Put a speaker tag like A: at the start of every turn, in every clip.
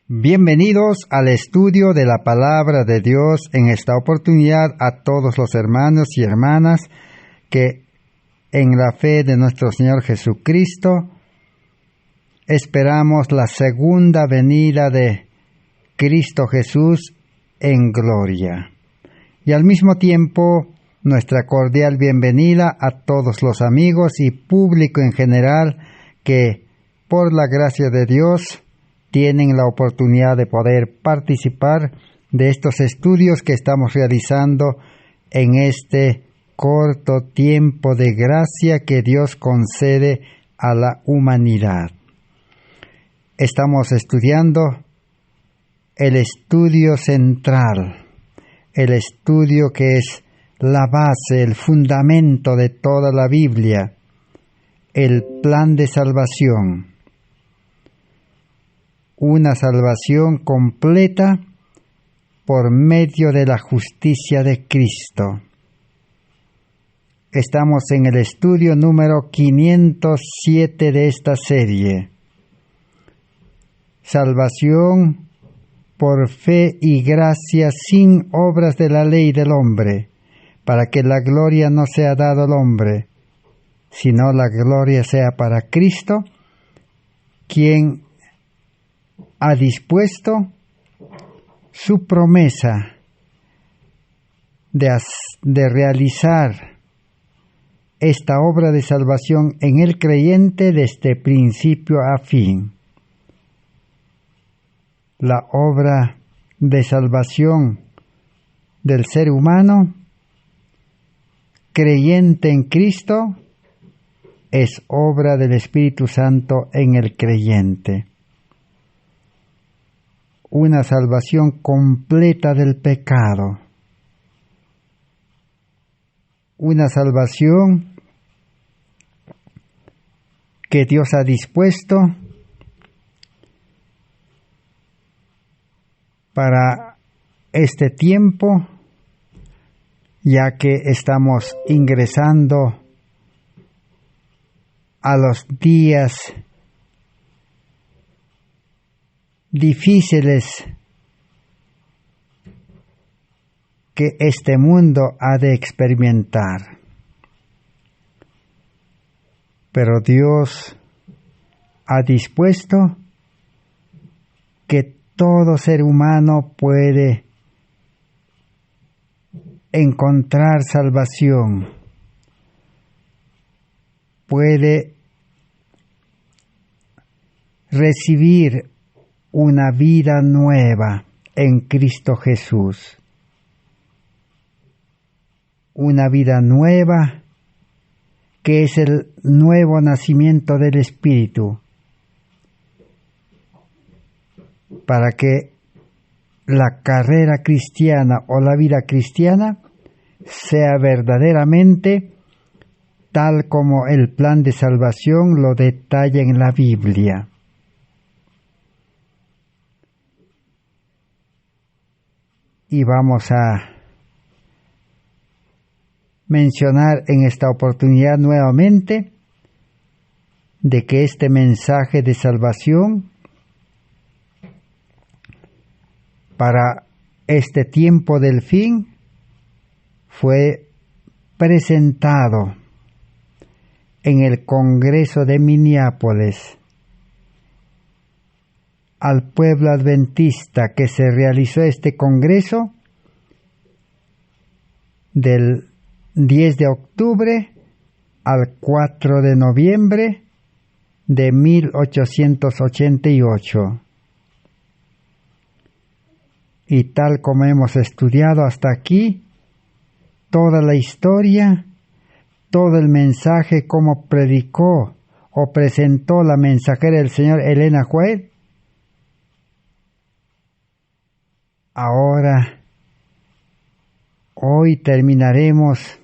A: Bienvenidos al estudio de la Palabra de Dios. En esta oportunidad a todos los hermanos y hermanas que en la fe de nuestro Señor Jesucristo esperamos la segunda venida de Cristo Jesús en gloria. Y al mismo tiempo nuestra cordial bienvenida a todos los amigos y público en general que por la gracia de Dios tienen la oportunidad de poder participar de estos estudios que estamos realizando en este corto tiempo de gracia que Dios concede a la humanidad. Estamos estudiando el estudio central, el estudio que es la base, el fundamento de toda la Biblia, el plan de salvación. Una salvación completa por medio de la justicia de Cristo. Estamos en el estudio número 507 de esta serie. Salvación por fe y gracia sin obras de la ley del hombre, para que la gloria no sea dada al hombre, sino la gloria sea para Cristo, quien ha dispuesto su promesa de realizar esta obra de salvación en el creyente desde principio a fin. La obra de salvación del ser humano creyente en Cristo es obra del Espíritu Santo en el creyente. Una salvación completa del pecado. Una salvación que Dios ha dispuesto para este tiempo, ya que estamos ingresando a los días difíciles que este mundo ha de experimentar. Pero Dios ha dispuesto que todo ser humano puede encontrar salvación, puede recibir una vida nueva en Cristo Jesús. Una vida nueva que es el nuevo nacimiento del Espíritu, para que la carrera cristiana o la vida cristiana sea verdaderamente tal como el plan de salvación lo detalla en la Biblia. Y vamos a mencionar en esta oportunidad nuevamente de que este mensaje de salvación para este tiempo del fin fue presentado en el Congreso de Minneapolis al pueblo adventista, que se realizó este congreso del 10 de octubre al 4 de noviembre de 1888. Y tal como hemos estudiado hasta aquí, toda la historia, todo el mensaje como predicó o presentó la mensajera del Señor Elena White, hoy terminaremos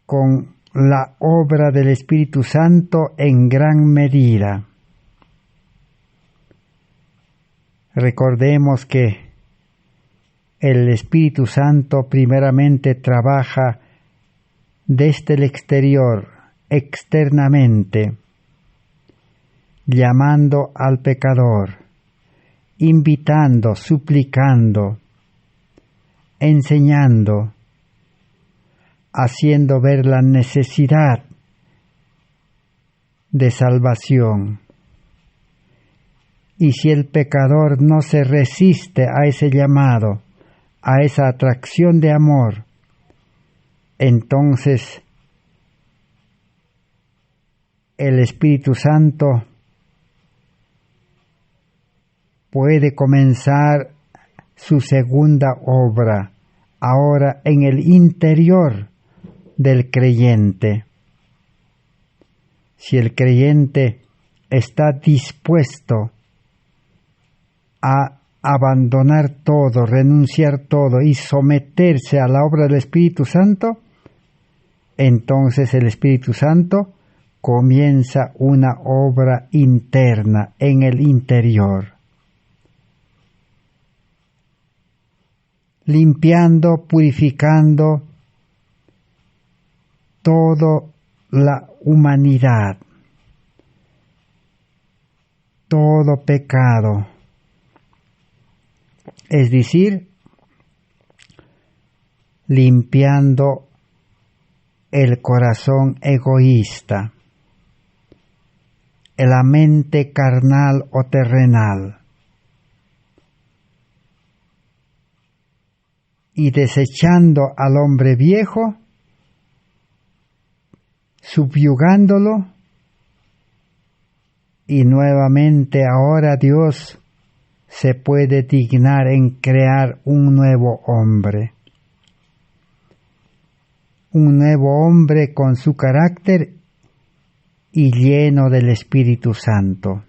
A: con la obra del Espíritu Santo en gran medida. Recordemos que el Espíritu Santo primeramente trabaja desde el exterior, externamente, llamando al pecador, invitando, suplicando, enseñando, haciendo ver la necesidad de salvación. Y si el pecador no se resiste a ese llamado, a esa atracción de amor, entonces el Espíritu Santo puede comenzar su segunda obra, ahora en el interior del creyente. Si el creyente está dispuesto a abandonar todo, renunciar todo y someterse a la obra del Espíritu Santo, entonces el Espíritu Santo comienza una obra interna en el interior, limpiando, purificando toda la humanidad, todo pecado. Es decir, limpiando el corazón egoísta, la mente carnal o terrenal, y desechando al hombre viejo, subyugándolo, y nuevamente ahora Dios se puede dignar en crear un nuevo hombre con su carácter y lleno del Espíritu Santo.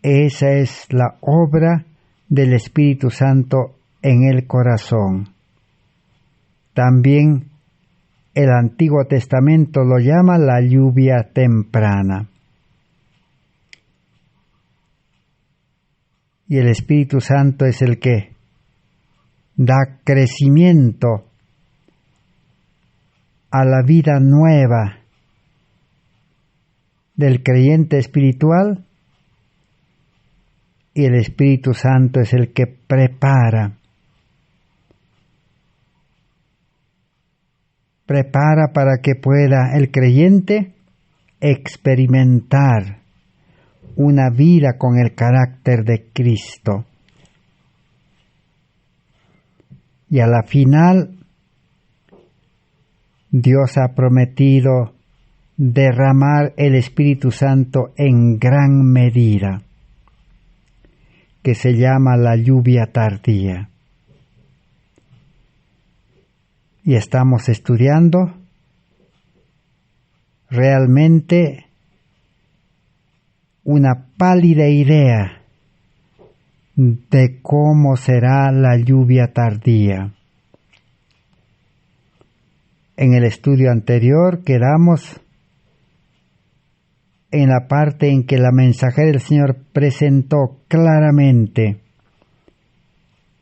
A: Esa es la obra del Espíritu Santo en el corazón. También el Antiguo Testamento lo llama la lluvia temprana. Y el Espíritu Santo es el que da crecimiento a la vida nueva del creyente espiritual, y el Espíritu Santo es el que prepara para que pueda el creyente experimentar una vida con el carácter de Cristo. Y a la final, Dios ha prometido derramar el Espíritu Santo en gran medida, que se llama la lluvia tardía. Y estamos estudiando realmente una pálida idea de cómo será la lluvia tardía. En el estudio anterior quedamos en la parte en que la mensajera del Señor presentó claramente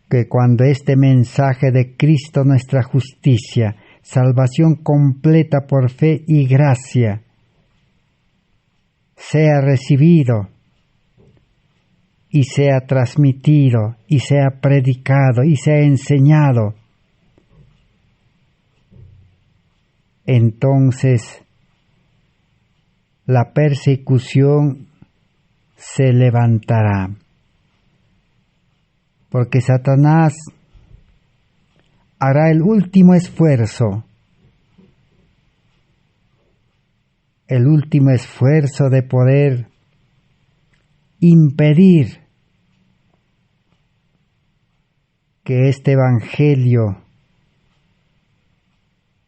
A: que cuando este mensaje de Cristo, nuestra justicia, salvación completa por fe y gracia, sea recibido y sea transmitido y sea predicado y sea enseñado, entonces la persecución se levantará, porque Satanás hará el último esfuerzo de poder impedir que este Evangelio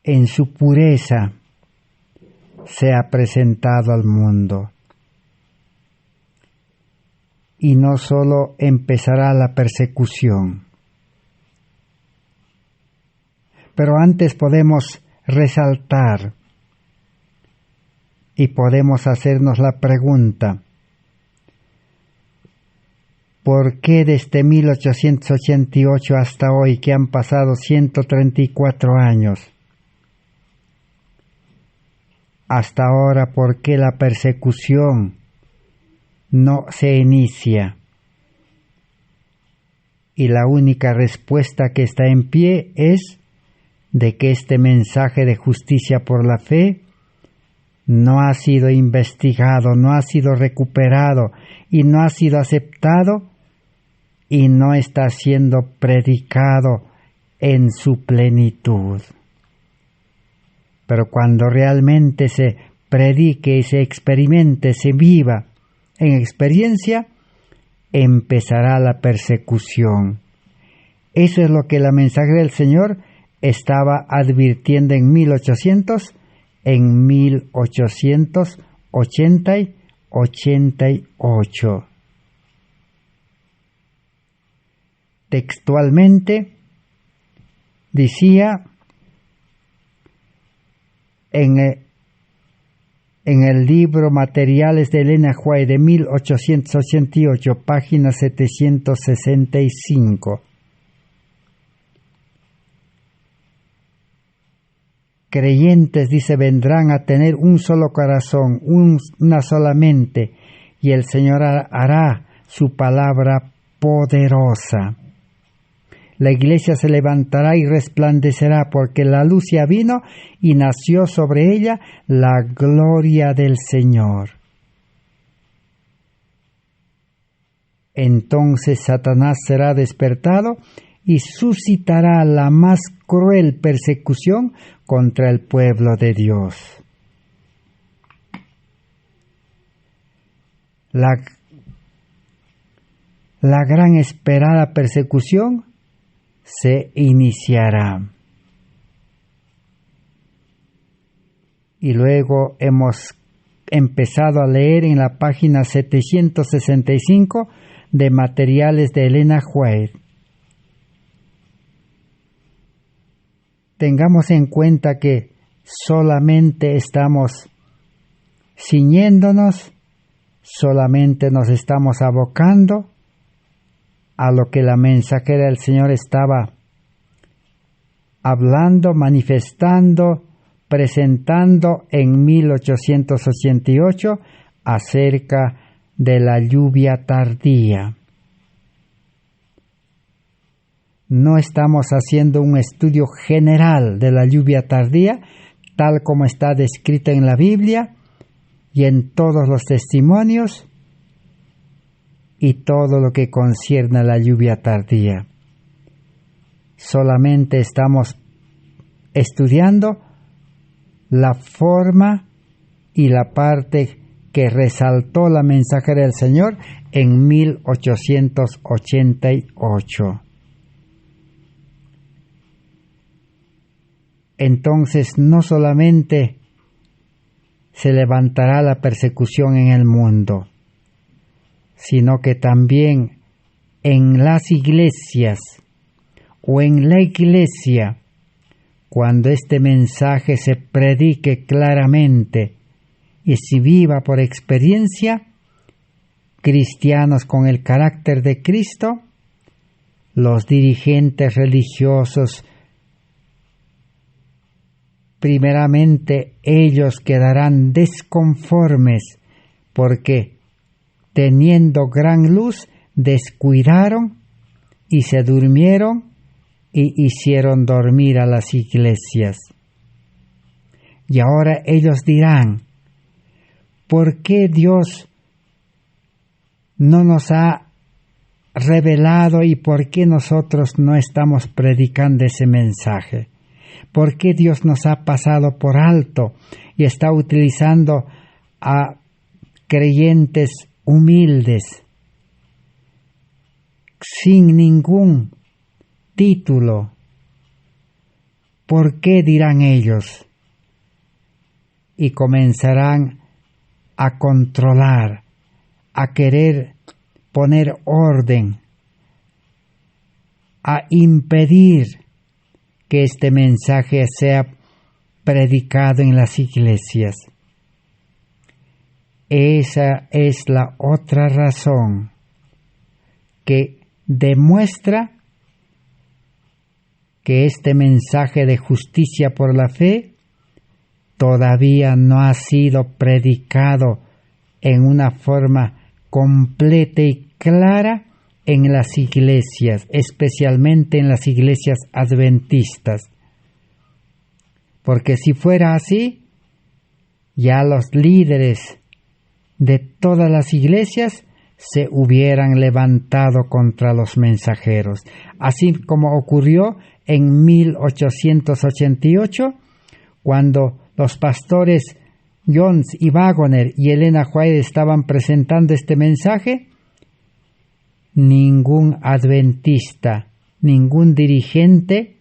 A: en su pureza sea presentado al mundo. Y no solo empezará la persecución, pero antes podemos resaltar y podemos hacernos la pregunta: ¿por qué desde 1888 hasta hoy, que han pasado 134 años, hasta ahora, ¿por qué la persecución no se inicia? Y la única respuesta que está en pie es de que este mensaje de justicia por la fe no ha sido investigado, no ha sido recuperado y no ha sido aceptado y no está siendo predicado en su plenitud. Pero cuando realmente se predique y se experimente, se viva en experiencia, empezará la persecución. Eso es lo que la mensaje del Señor estaba advirtiendo en 1880 y 88. Textualmente decía en el libro Materiales de Elena White de 1888, página 765. Creyentes, dice, vendrán a tener un solo corazón, una sola mente, y el Señor hará su palabra poderosa. La iglesia se levantará y resplandecerá, porque la luz ya vino y nació sobre ella la gloria del Señor. Entonces Satanás será despertado y suscitará la más cruel persecución contra el pueblo de Dios. La gran esperada persecución se iniciará. Y luego hemos empezado a leer en la página 765 de Materiales de Elena White. Tengamos en cuenta que solamente estamos ciñéndonos, solamente nos estamos abocando a lo que la mensajera del Señor estaba hablando, manifestando, presentando en 1888 acerca de la lluvia tardía. No estamos haciendo un estudio general de la lluvia tardía, tal como está descrita en la Biblia y en todos los testimonios y todo lo que concierne a la lluvia tardía. Solamente estamos estudiando la forma y la parte que resaltó la mensajera del Señor en 1888. Entonces no solamente se levantará la persecución en el mundo, sino que también en las iglesias o en la iglesia, cuando este mensaje se predique claramente y se viva por experiencia, cristianos con el carácter de Cristo, los dirigentes religiosos, primeramente ellos quedarán desconformes porque teniendo gran luz descuidaron y se durmieron y hicieron dormir a las iglesias. Y ahora ellos dirán, ¿por qué Dios no nos ha revelado y por qué nosotros no estamos predicando ese mensaje? ¿Por qué Dios nos ha pasado por alto y está utilizando a creyentes humildes, sin ningún título? ¿Por qué dirán ellos? Y comenzarán a controlar, a querer poner orden, a impedir que este mensaje sea predicado en las iglesias. Esa es la otra razón que demuestra que este mensaje de justicia por la fe todavía no ha sido predicado en una forma completa y clara en las iglesias, especialmente en las iglesias adventistas. Porque si fuera así, ya los líderes de todas las iglesias se hubieran levantado contra los mensajeros, así como ocurrió en 1888, cuando los pastores Jones y Waggoner y Elena White estaban presentando este mensaje. Ningún adventista, ningún dirigente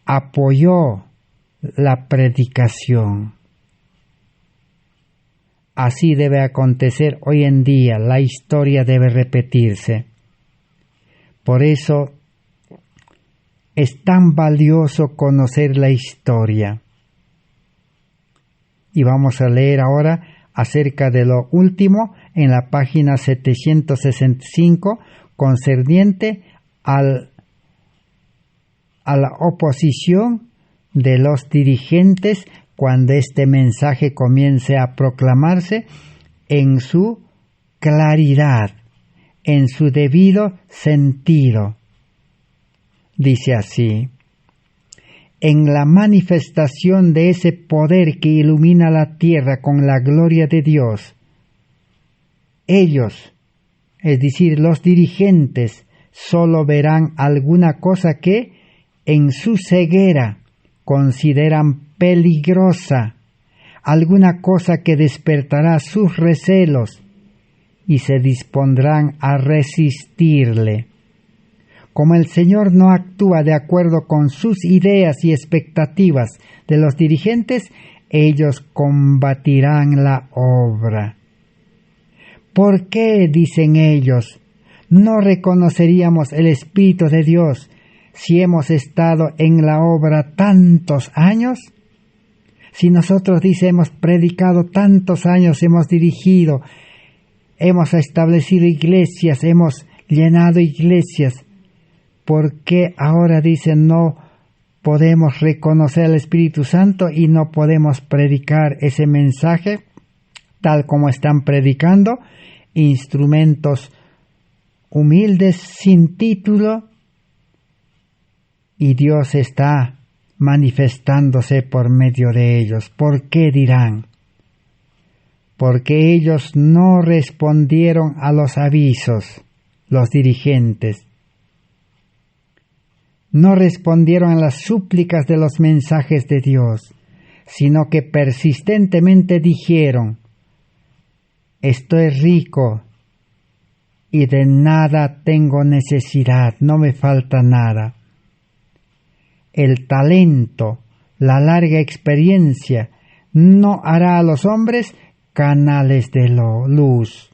A: apoyó la predicación. Así debe acontecer hoy en día, la historia debe repetirse. Por eso es tan valioso conocer la historia. Y vamos a leer ahora acerca de lo último en la página 765, concerniente a la oposición de los dirigentes cuando este mensaje comience a proclamarse en su claridad, en su debido sentido. Dice así: en la manifestación de ese poder que ilumina la tierra con la gloria de Dios, ellos, es decir, los dirigentes, solo verán alguna cosa que, en su ceguera, consideran peligrosa, alguna cosa que despertará sus recelos, y se dispondrán a resistirle. Como el Señor no actúa de acuerdo con sus ideas y expectativas de los dirigentes, ellos combatirán la obra. ¿Por qué, dicen ellos, no reconoceríamos el Espíritu de Dios si hemos estado en la obra tantos años? Si nosotros, hemos predicado tantos años, hemos dirigido, hemos establecido iglesias, hemos llenado iglesias, ¿por qué ahora no podemos reconocer al Espíritu Santo y no podemos predicar ese mensaje tal como están predicando instrumentos humildes sin título? Y Dios está manifestándose por medio de ellos. ¿Por qué dirán? Porque ellos no respondieron a los avisos, los dirigentes. No respondieron a las súplicas de los mensajes de Dios, sino que persistentemente dijeron: estoy rico y de nada tengo necesidad, no me falta nada. El talento, la larga experiencia, no hará a los hombres canales de luz.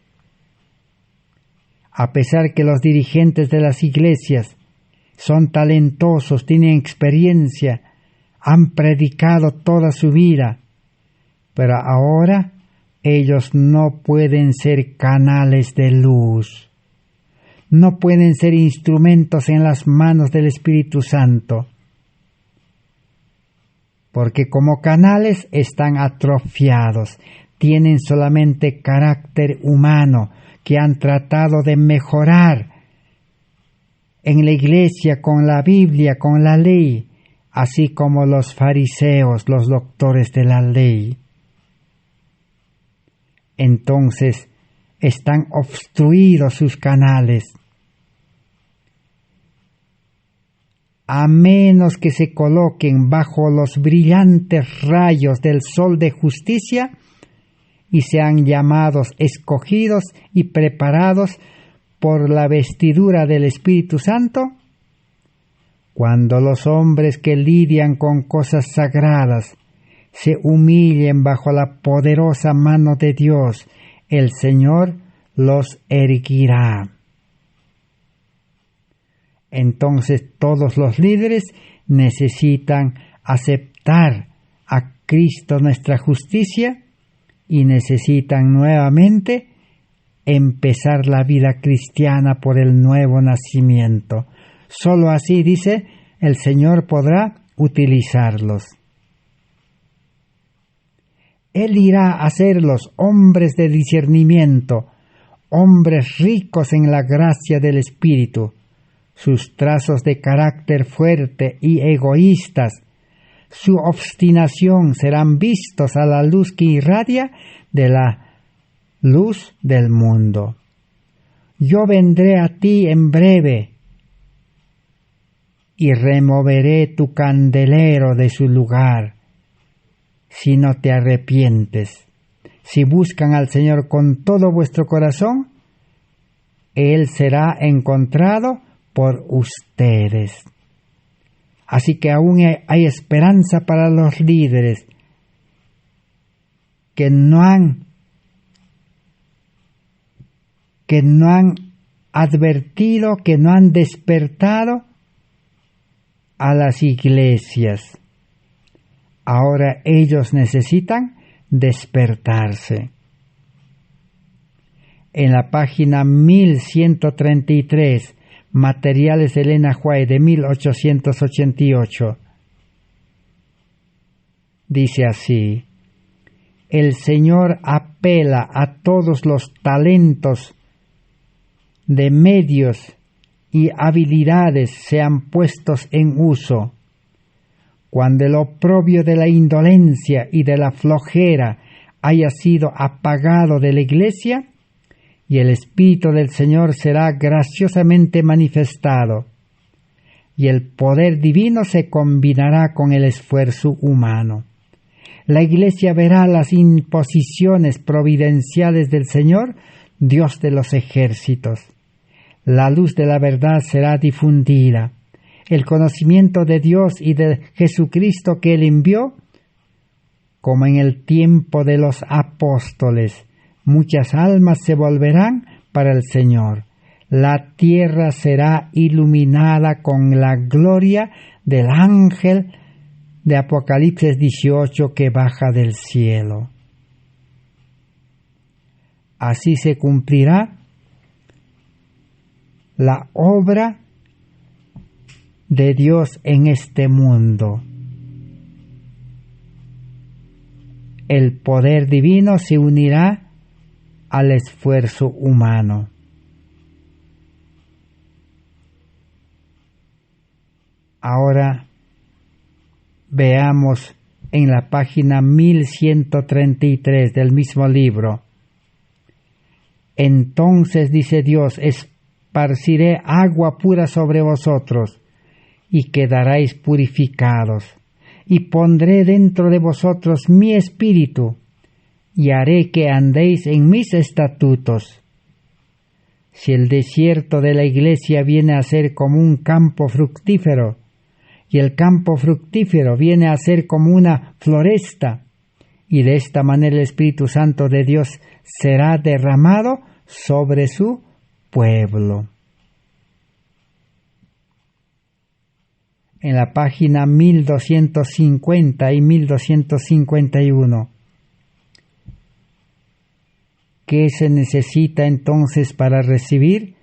A: A pesar que los dirigentes de las iglesias son talentosos, tienen experiencia, han predicado toda su vida, pero ahora ellos no pueden ser canales de luz, no pueden ser instrumentos en las manos del Espíritu Santo, porque como canales están atrofiados, tienen solamente carácter humano que han tratado de mejorar en la iglesia con la Biblia, con la ley, así como los fariseos, los doctores de la ley. Entonces están obstruidos sus canales. A menos que se coloquen bajo los brillantes rayos del sol de justicia y sean llamados, escogidos y preparados por la vestidura del Espíritu Santo, cuando los hombres que lidian con cosas sagradas se humillen bajo la poderosa mano de Dios, el Señor los erguirá. Entonces todos los líderes necesitan aceptar a Cristo nuestra justicia y necesitan nuevamente empezar la vida cristiana por el nuevo nacimiento. Solo así, dice, el Señor podrá utilizarlos. Él irá a hacerlos hombres de discernimiento, hombres ricos en la gracia del Espíritu. Sus trazos de carácter fuerte y egoístas, su obstinación serán vistos a la luz que irradia de la luz del mundo. Yo vendré a ti en breve y removeré tu candelero de su lugar, si no te arrepientes. Si buscan al Señor con todo vuestro corazón, Él será encontrado por ustedes. Así que aún hay esperanza para los líderes que no han advertido, que no han despertado a las iglesias. Ahora ellos necesitan despertarse. En la página 1133, Materiales de Elena White de 1888, dice así: el Señor apela a todos los talentos de medios y habilidades sean puestos en uso. Cuando el oprobio de la indolencia y de la flojera haya sido apagado de la Iglesia, y el Espíritu del Señor será graciosamente manifestado, y el poder divino se combinará con el esfuerzo humano. La Iglesia verá las imposiciones providenciales del Señor, Dios de los ejércitos. La luz de la verdad será difundida. El conocimiento de Dios y de Jesucristo que Él envió, como en el tiempo de los apóstoles, muchas almas se volverán para el Señor. La tierra será iluminada con la gloria del ángel de Apocalipsis 18 que baja del cielo. Así se cumplirá la obra de Dios en este mundo. El poder divino se unirá al esfuerzo humano. Ahora veamos en la página 1133 del mismo libro. Entonces, dice Dios, esparciré agua pura sobre vosotros, y quedaréis purificados, y pondré dentro de vosotros mi espíritu, y haré que andéis en mis estatutos. Si el desierto de la Iglesia viene a ser como un campo fructífero, y el campo fructífero viene a ser como una floresta, y de esta manera el Espíritu Santo de Dios será derramado sobre su pueblo. En la página 1250 y 1251, ¿qué se necesita entonces para recibir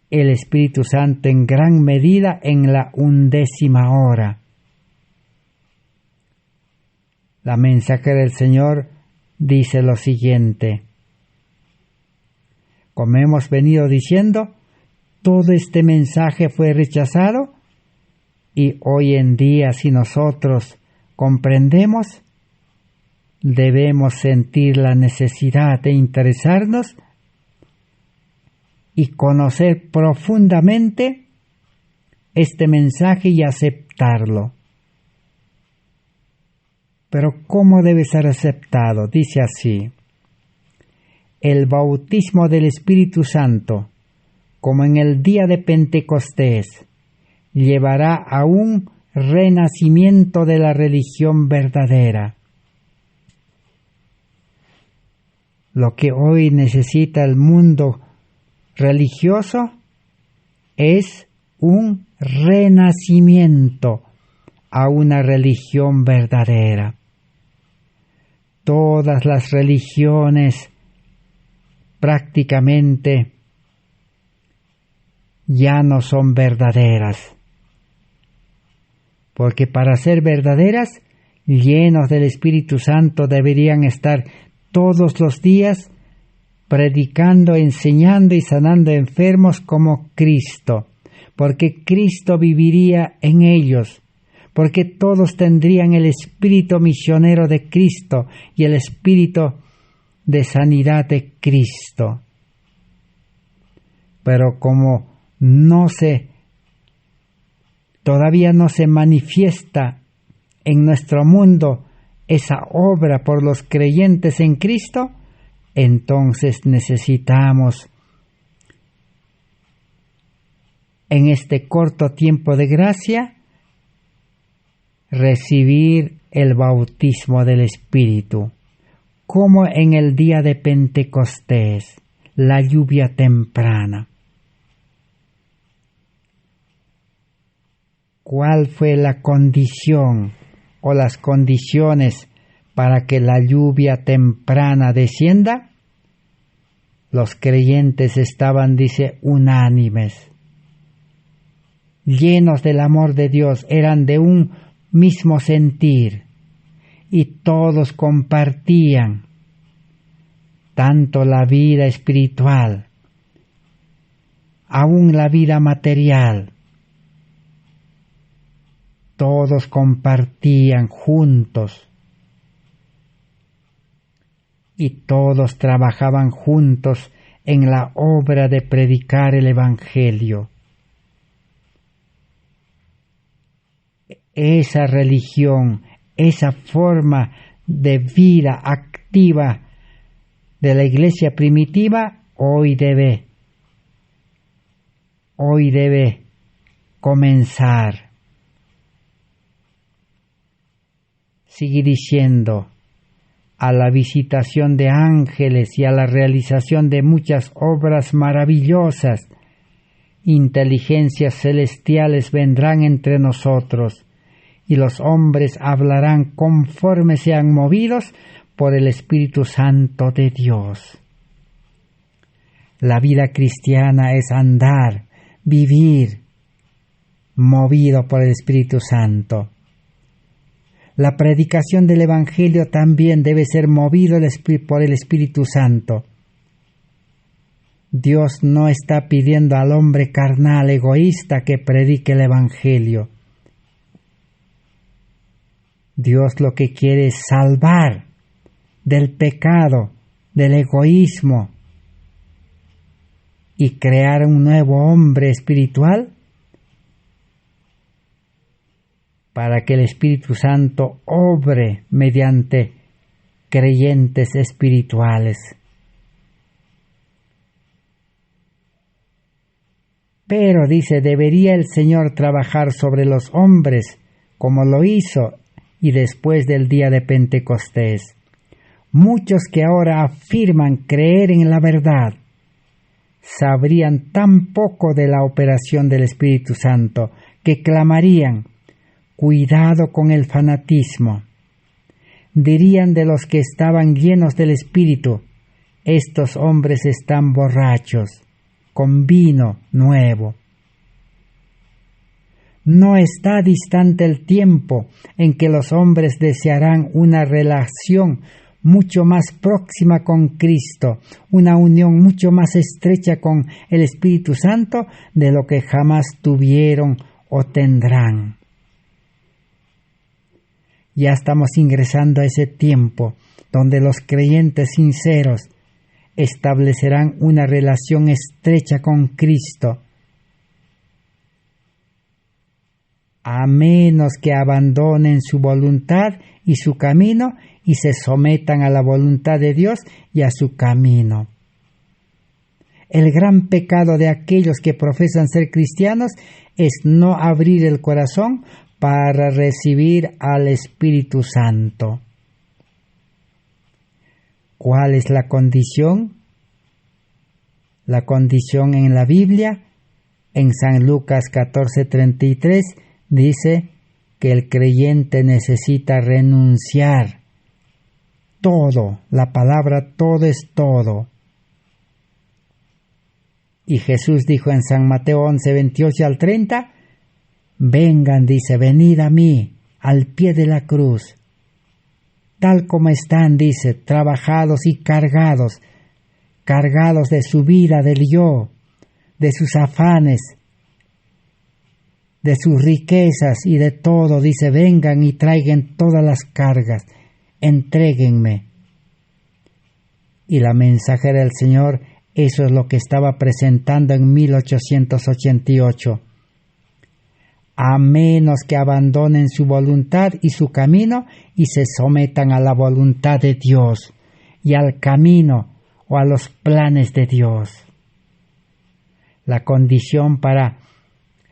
A: el Espíritu Santo en gran medida en la 11ª hora? La mensajera del Señor dice lo siguiente: como hemos venido diciendo, todo este mensaje fue rechazado, y hoy en día, si nosotros comprendemos, debemos sentir la necesidad de interesarnos y conocer profundamente este mensaje y aceptarlo. Pero ¿cómo debe ser aceptado? Dice así: el bautismo del Espíritu Santo, como en el día de Pentecostés, llevará a un renacimiento de la religión verdadera. Lo que hoy necesita el mundo religioso es un renacimiento a una religión verdadera. Todas las religiones prácticamente ya no son verdaderas, porque para ser verdaderas llenos del Espíritu Santo, deberían estar todos los días predicando, enseñando y sanando enfermos como Cristo, porque Cristo viviría en ellos, porque todos tendrían el espíritu misionero de Cristo y el espíritu de sanidad de Cristo. Pero como todavía no se manifiesta en nuestro mundo esa obra por los creyentes en Cristo, entonces necesitamos en este corto tiempo de gracia recibir el bautismo del Espíritu, como en el día de Pentecostés, la lluvia temprana. ¿Cuál fue la condición o las condiciones para que la lluvia temprana descienda? Los creyentes estaban, dice, unánimes, llenos del amor de Dios, eran de un mismo sentir y todos compartían tanto la vida espiritual, aún la vida material. Todos compartían juntos y todos trabajaban juntos en la obra de predicar el Evangelio. Esa religión, esa forma de vida activa de la iglesia primitiva hoy debe comenzar. Sigue diciendo, a la visitación de ángeles y a la realización de muchas obras maravillosas, inteligencias celestiales vendrán entre nosotros, y los hombres hablarán conforme sean movidos por el Espíritu Santo de Dios. La vida cristiana es andar, vivir, movido por el Espíritu Santo. La predicación del Evangelio también debe ser movido por el Espíritu Santo. Dios no está pidiendo al hombre carnal, egoísta, que predique el Evangelio. Dios lo que quiere es salvar del pecado, del egoísmo, y crear un nuevo hombre espiritual para que el Espíritu Santo obre mediante creyentes espirituales. Pero, dice, debería el Señor trabajar sobre los hombres como lo hizo y después del día de Pentecostés. Muchos que ahora afirman creer en la verdad sabrían tan poco de la operación del Espíritu Santo que clamarían: cuidado con el fanatismo. Dirían de los que estaban llenos del Espíritu: estos hombres están borrachos, con vino nuevo. No está distante el tiempo en que los hombres desearán una relación mucho más próxima con Cristo, una unión mucho más estrecha con el Espíritu Santo de lo que jamás tuvieron o tendrán. Ya estamos ingresando a ese tiempo donde los creyentes sinceros establecerán una relación estrecha con Cristo, a menos que abandonen su voluntad y su camino y se sometan a la voluntad de Dios y a su camino. El gran pecado de aquellos que profesan ser cristianos es no abrir el corazón para recibir al Espíritu Santo. ¿Cuál es la condición? La condición en la Biblia, en San Lucas 14:33, dice que el creyente necesita renunciar todo. La palabra todo es todo. Y Jesús dijo en San Mateo 11:28 al 30, vengan, dice, venid a mí, al pie de la cruz,
B: tal como están, dice, trabajados y cargados de su vida, del yo, de sus afanes, de sus riquezas y de todo, dice, vengan y traigan todas las cargas, entréguenme. Y la mensajera del Señor, eso es lo que estaba presentando en 1888. A menos que abandonen su voluntad y su camino y se sometan a la voluntad de Dios y al camino o a los planes de Dios. La condición para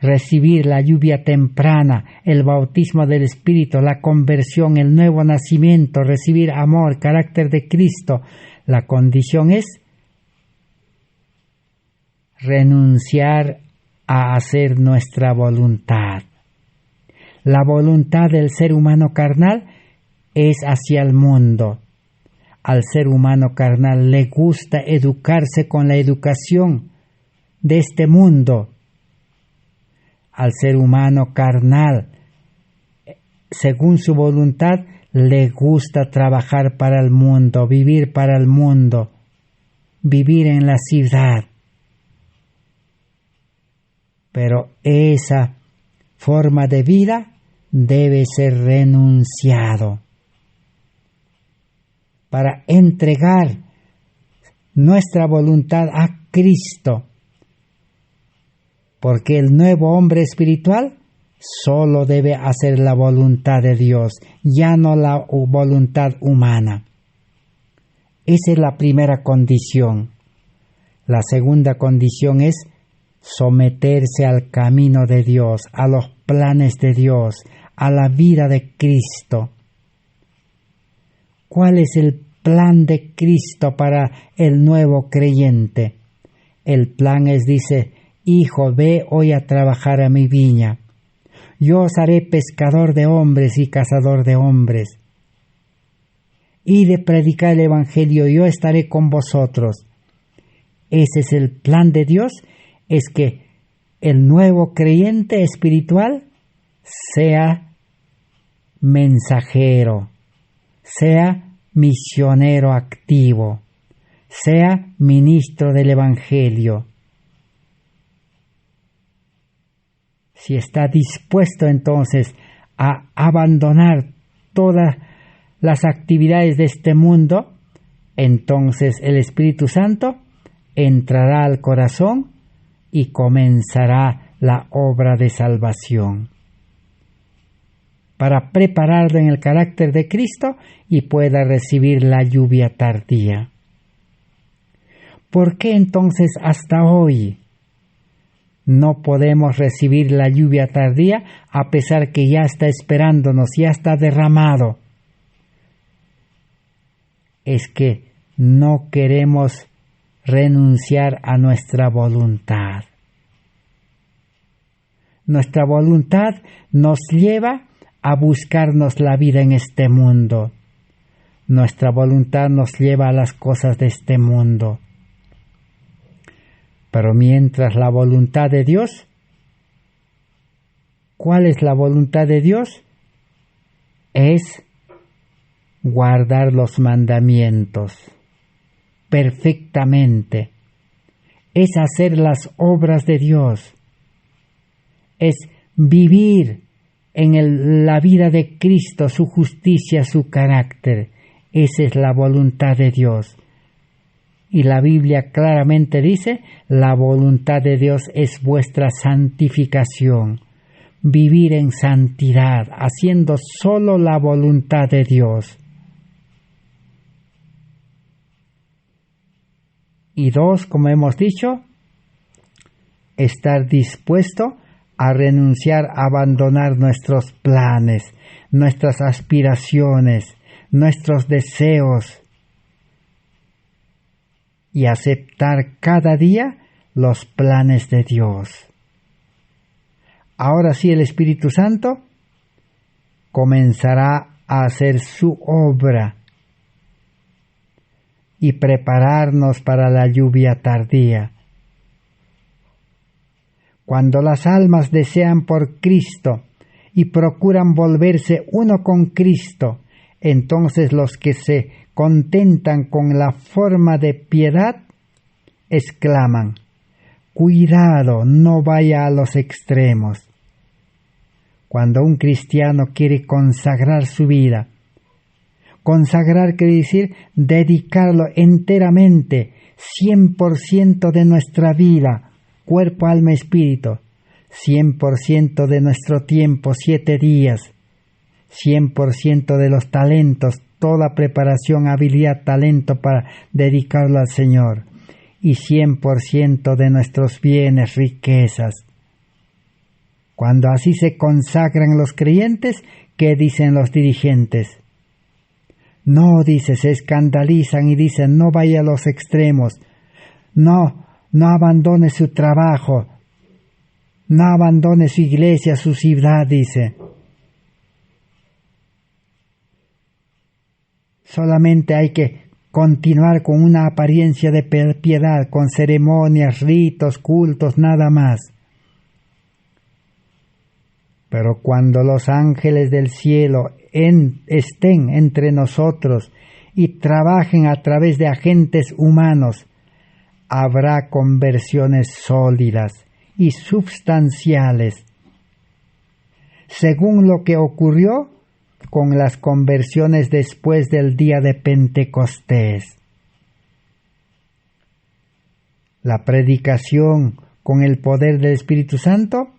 B: recibir la lluvia temprana, el bautismo del Espíritu, la conversión, el nuevo nacimiento, recibir amor, carácter de Cristo, la condición es renunciar a hacer nuestra voluntad. La voluntad del ser humano carnal es hacia el mundo. Al ser humano carnal le gusta educarse con la educación de este mundo. Al ser humano carnal, según su voluntad, le gusta trabajar para el mundo, vivir para el mundo, vivir en la ciudad. Pero esa forma de vida debe ser renunciado para entregar nuestra voluntad a Cristo, porque el nuevo hombre espiritual solo debe hacer la voluntad de Dios, ya no la voluntad humana. Esa es la primera condición. La segunda condición es someterse al camino de Dios, a los planes de Dios, a la vida de Cristo. ¿Cuál es el plan de Cristo para el nuevo creyente? El plan es, dice, hijo, ve hoy a trabajar a mi viña. Yo os haré pescador de hombres y cazador de hombres. Y de predicar el Evangelio, yo estaré con vosotros. Ese es el plan de Dios, es que el nuevo creyente espiritual sea mensajero, sea misionero activo, sea ministro del Evangelio. Si está dispuesto entonces a abandonar todas las actividades de este mundo, entonces el Espíritu Santo entrará al corazón y comenzará la obra de salvación para prepararlo en el carácter de Cristo y pueda recibir la lluvia tardía. ¿Por qué entonces hasta hoy no podemos recibir la lluvia tardía a pesar que ya está esperándonos, ya está derramado? Es que no queremos renunciar a nuestra voluntad. Nuestra voluntad nos lleva a buscarnos la vida en este mundo. Nuestra voluntad nos lleva a las cosas de este mundo. Pero mientras la voluntad de Dios, ¿cuál es la voluntad de Dios? Es guardar los mandamientos perfectamente, es hacer las obras de Dios, es vivir en la vida de Cristo, su justicia, su carácter. Esa es la voluntad de Dios. Y la Biblia claramente dice, la voluntad de Dios es vuestra santificación, vivir en santidad, haciendo solo la voluntad de Dios. Y dos, como hemos dicho, estar dispuesto a renunciar, a abandonar nuestros planes, nuestras aspiraciones, nuestros deseos y aceptar cada día los planes de Dios. Ahora sí, el Espíritu Santo comenzará a hacer su obra y prepararnos para la lluvia tardía. Cuando las almas desean por Cristo y procuran volverse uno con Cristo,
A: Entonces los que se contentan con la forma de piedad exclaman: cuidado, no vaya a los extremos. Cuando un cristiano quiere consagrar su vida, consagrar quiere decir dedicarlo enteramente, 100% de nuestra vida, cuerpo, alma, espíritu, 100% de nuestro tiempo, 7 días, 100% de los talentos, toda preparación, habilidad, talento para dedicarlo al Señor, y 100% de nuestros bienes, riquezas. Cuando así se consagran los creyentes, ¿qué dicen los dirigentes? No, dice, se escandalizan y dicen: no vaya a los extremos, no abandone su trabajo, no abandone su iglesia, su ciudad, dice. Solamente hay que continuar con una apariencia de piedad, con ceremonias, ritos, cultos, nada más. Pero cuando los ángeles del cielo estén entre nosotros y trabajen a través de agentes humanos, habrá conversiones sólidas y substanciales, según lo que ocurrió con las conversiones después del día de Pentecostés. La predicación con el poder del Espíritu Santo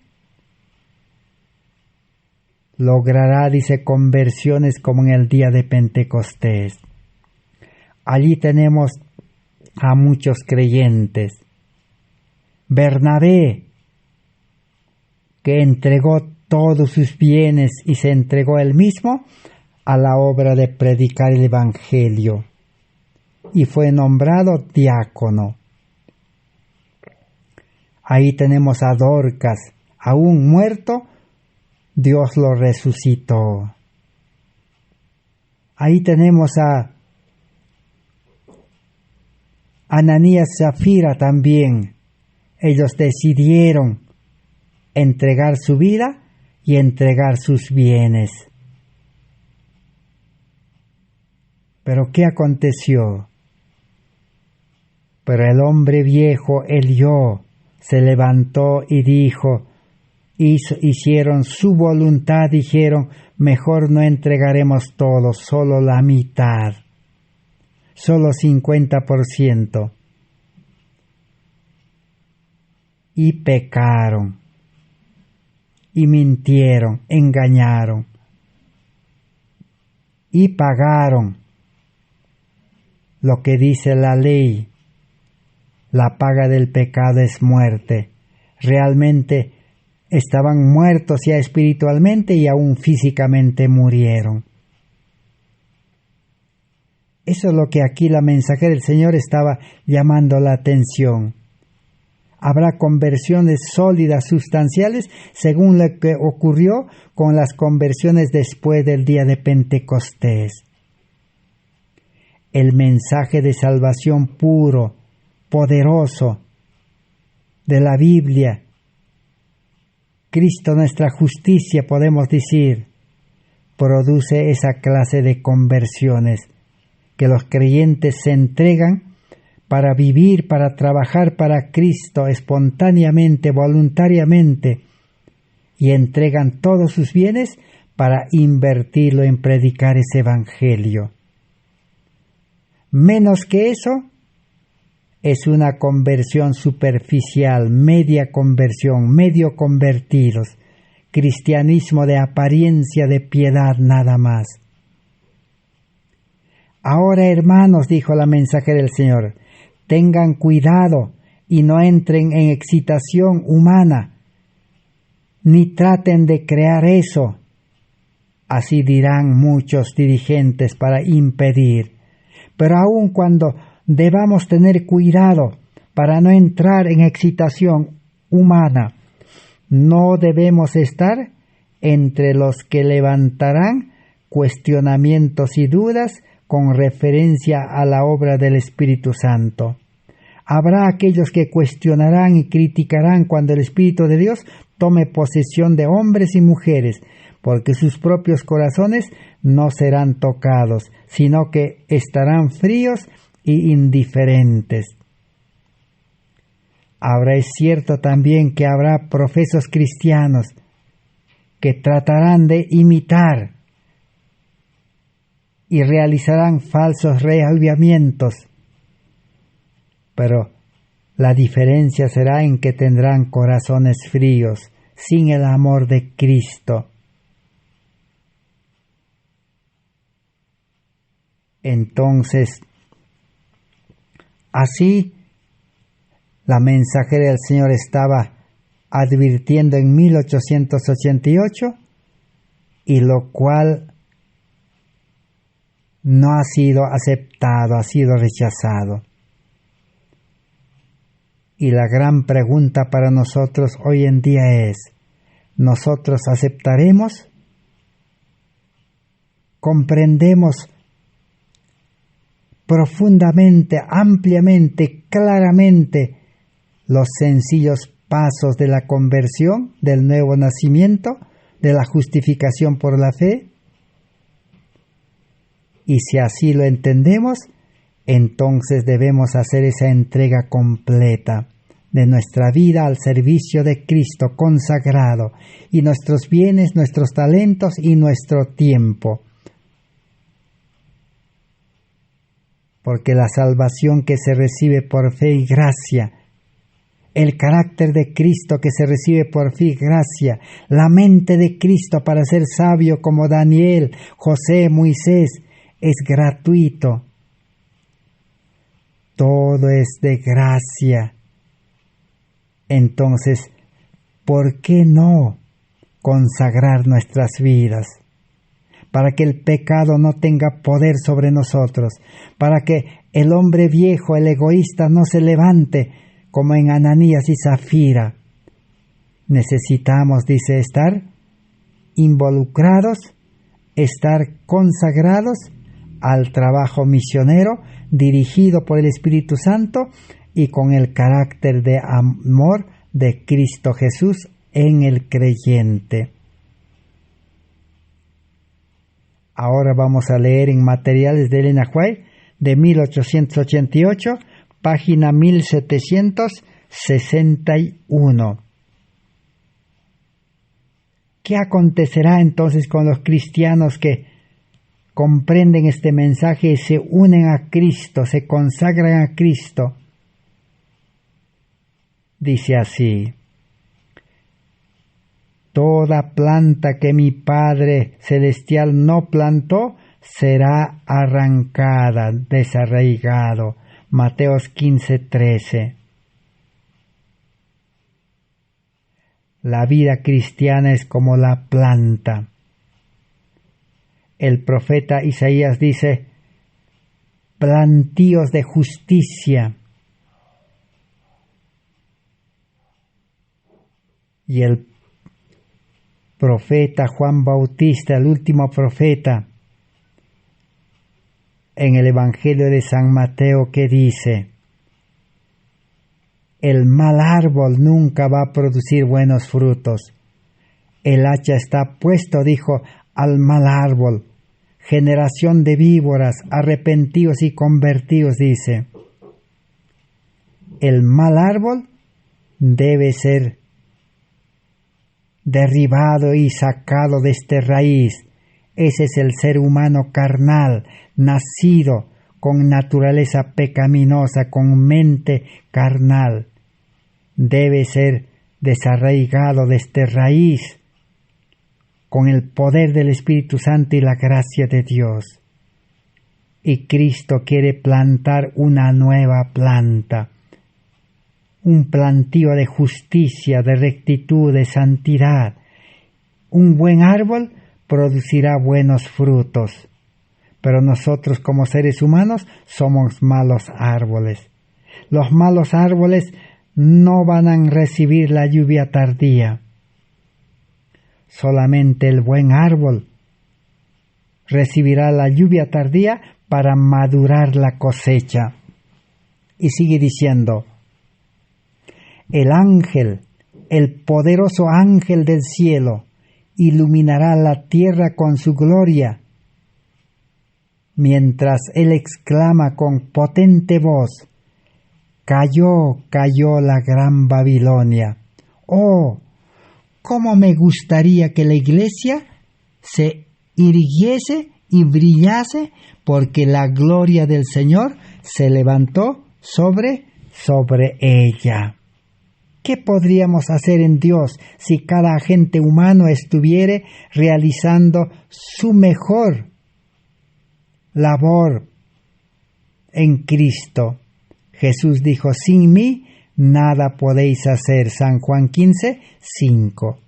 A: logrará, dice, conversiones como en el día de Pentecostés. Allí tenemos a muchos creyentes. Bernabé, que entregó todos sus bienes y se entregó él mismo a la obra de predicar el Evangelio, y fue nombrado diácono. Ahí tenemos a Dorcas, aún muerto, Dios lo resucitó. Ahí tenemos a Ananías y Zafira también. Ellos decidieron entregar su vida y entregar sus bienes. Pero ¿qué aconteció? Pero el hombre viejo, el yo, se levantó y dijo, hicieron su voluntad, dijeron: mejor no entregaremos todo, solo la mitad, solo 50%. Y pecaron, y mintieron, engañaron, y pagaron lo que dice la ley. La paga del pecado es muerte. Realmente estaban muertos ya espiritualmente y aún físicamente murieron. Eso es lo que aquí la mensajera del Señor estaba llamando la atención. Habrá conversiones sólidas, sustanciales, según lo que ocurrió con las conversiones después del día de Pentecostés. El mensaje de salvación puro, poderoso de la Biblia, Cristo nuestra justicia, podemos decir, produce esa clase de conversiones, que los creyentes se entregan para vivir, para trabajar para Cristo espontáneamente, voluntariamente, y entregan todos sus bienes para invertirlo en predicar ese evangelio. Menos que eso es una conversión superficial, media conversión, medio convertidos, cristianismo de apariencia de piedad nada más. Ahora, hermanos, dijo la mensajera del Señor, tengan cuidado y no entren en excitación humana, ni traten de crear eso. Así dirán muchos dirigentes para impedir. Pero aun cuando debamos tener cuidado para no entrar en excitación humana, no debemos estar entre los que levantarán cuestionamientos y dudas con referencia a la obra del Espíritu Santo. Habrá aquellos que cuestionarán y criticarán cuando el Espíritu de Dios
B: tome posesión de hombres y mujeres, porque sus propios corazones no serán tocados, sino que estarán fríos y indiferentes. Ahora es cierto también que habrá profesos cristianos que tratarán de imitar y realizarán falsos reavivamientos, pero la diferencia será en que tendrán corazones fríos, sin el amor de Cristo. Entonces, así, la mensajera del Señor estaba advirtiendo en 1888, y lo cual no ha sido aceptado, ha sido rechazado. Y la gran pregunta para nosotros hoy en día es, ¿nosotros aceptaremos? ¿Comprendemos profundamente, ampliamente, claramente los sencillos pasos de la conversión, del nuevo nacimiento, de la justificación por la fe? Y si así lo entendemos, entonces debemos hacer esa entrega completa de nuestra vida al servicio de Cristo consagrado, y nuestros bienes, nuestros talentos y nuestro tiempo. Porque la salvación que se recibe por fe y gracia, el carácter de Cristo que se recibe por fe y gracia, la mente de Cristo para ser sabio como Daniel, José, Moisés, es gratuito. Todo es de gracia. Entonces, ¿por qué no consagrar nuestras vidas? Para que el pecado no tenga poder sobre nosotros, para que el hombre viejo, el egoísta, no se levante como en Ananías y Zafira. Necesitamos, dice, estar involucrados, estar consagrados al trabajo misionero dirigido por el Espíritu Santo y con el carácter de amor de Cristo Jesús en el creyente. Ahora vamos a leer en Materiales de Elena White de 1888, página 1761. ¿Qué acontecerá entonces con los cristianos que comprenden este mensaje y se unen a Cristo, se consagran a Cristo? Dice así: toda planta que mi Padre Celestial no plantó será arrancada, desarraigado. Mateos 15:13. La vida cristiana es como la planta. El profeta Isaías dice: plantíos de justicia. Y el profeta Juan Bautista, el último profeta, en el Evangelio de San Mateo, que dice: el mal árbol nunca va a producir buenos frutos. El hacha está puesto, dijo, al mal árbol. Generación de víboras, arrepentidos y convertidos, dice. El mal árbol debe ser derribado y sacado de esta raíz. Ese es el ser humano carnal, nacido con naturaleza pecaminosa, con mente carnal. Debe ser desarraigado de esta raíz con el poder del Espíritu Santo y la gracia de Dios. Y Cristo quiere plantar una nueva planta, un plantío de justicia, de rectitud, de santidad. Un buen árbol producirá buenos frutos, pero nosotros como seres humanos somos malos árboles. Los malos árboles no van a recibir la lluvia tardía. Solamente el buen árbol recibirá la lluvia tardía para madurar la cosecha. Y sigue diciendo: el ángel el poderoso ángel del cielo iluminará la tierra con su gloria, mientras él exclama con potente voz: cayó, cayó la gran Babilonia. ¡Oh! ¡Cómo me gustaría que la iglesia se irguiese y brillase, porque la gloria del Señor se levantó sobre ella! ¿Qué podríamos hacer en Dios si cada agente humano estuviera realizando su mejor labor en Cristo? Jesús dijo: sin mí nada podéis hacer. San Juan 15, 5.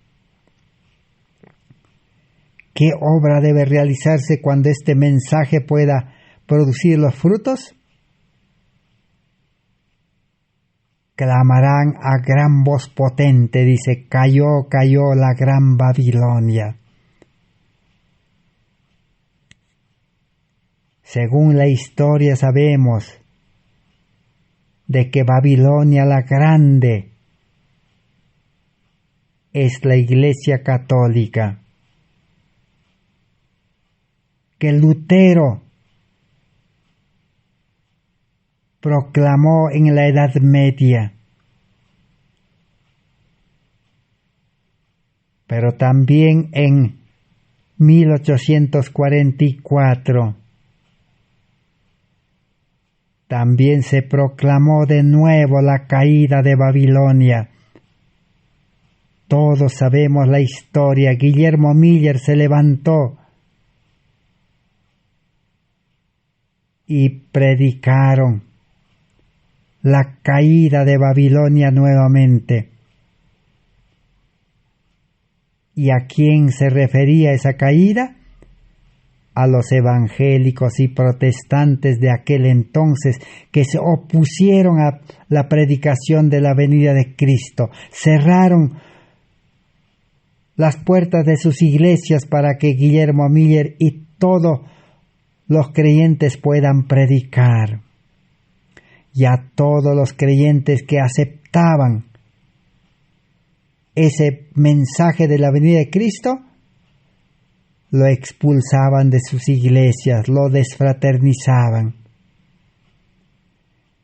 B: ¿Qué obra debe realizarse cuando este mensaje pueda producir los frutos? Clamarán a gran voz potente, dice: cayó, cayó la gran Babilonia. Según la historia sabemos de que Babilonia la Grande es la Iglesia Católica, que Lutero proclamó en la Edad Media, pero también en 1844 también se proclamó de nuevo la caída de Babilonia. Todos sabemos la historia. Guillermo Miller se levantó y predicaron la caída de Babilonia nuevamente. ¿Y a quién se refería esa caída? A los evangélicos y protestantes de aquel entonces, que se opusieron a la predicación de la venida de Cristo. Cerraron las puertas de sus iglesias para que Guillermo Miller y todos los creyentes puedan predicar. Y a todos los creyentes que aceptaban ese mensaje de la venida de Cristo, lo expulsaban de sus iglesias, lo desfraternizaban.